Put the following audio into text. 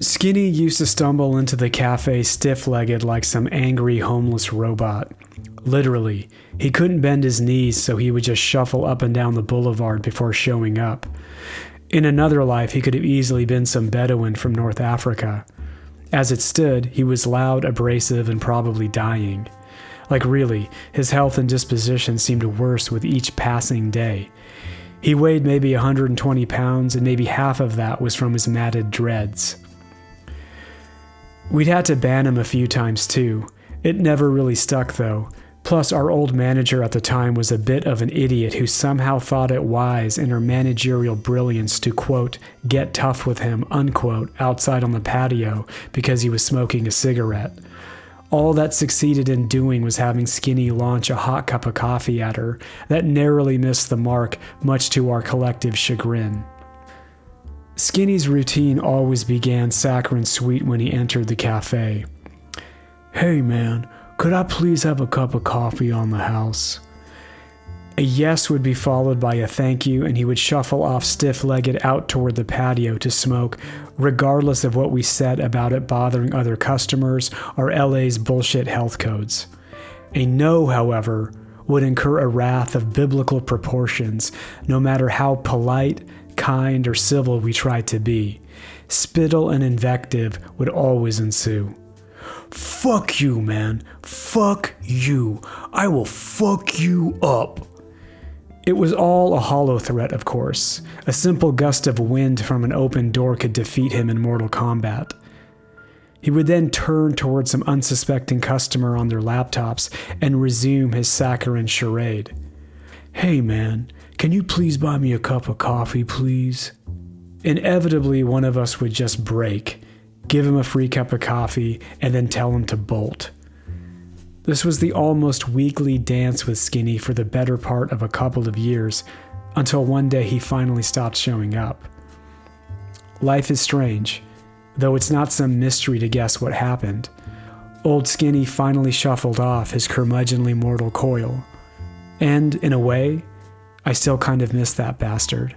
Skinny used to stumble into the cafe stiff-legged like some angry homeless robot. Literally, he couldn't bend his knees, so he would just shuffle up and down the boulevard before showing up. In another life, he could have easily been some Bedouin from North Africa. As it stood, he was loud, abrasive, and probably dying. Like really, his health and disposition seemed worse with each passing day. He weighed maybe 120 pounds, and maybe half of that was from his matted dreads. We'd had to ban him a few times too. It never really stuck though. Plus, our old manager at the time was a bit of an idiot who somehow thought it wise in her managerial brilliance to, quote, get tough with him, unquote, outside on the patio because he was smoking a cigarette. All that succeeded in doing was having Skinny launch a hot cup of coffee at her that narrowly missed the mark, much to our collective chagrin. Skinny's routine always began saccharine sweet when he entered the cafe. "Hey man, could I please have a cup of coffee on the house?" A yes would be followed by a thank you, and he would shuffle off stiff-legged out toward the patio to smoke, regardless of what we said about it bothering other customers or LA's bullshit health codes. A no, however, would incur a wrath of biblical proportions, no matter how polite, kind, or civil we tried to be. Spittle and invective would always ensue. "Fuck you, man. Fuck you. I will fuck you up." It was all a hollow threat, of course. A simple gust of wind from an open door could defeat him in Mortal Kombat. He would then turn toward some unsuspecting customer on their laptops and resume his saccharine charade. "Hey man, can you please buy me a cup of coffee, please?" Inevitably, one of us would just break, give him a free cup of coffee, and then tell him to bolt. This was the almost weekly dance with Skinny for the better part of a couple of years, until one day he finally stopped showing up. Life is strange, though it's not some mystery to guess what happened. Old Skinny finally shuffled off his curmudgeonly mortal coil. And, in a way, I still kind of miss that bastard.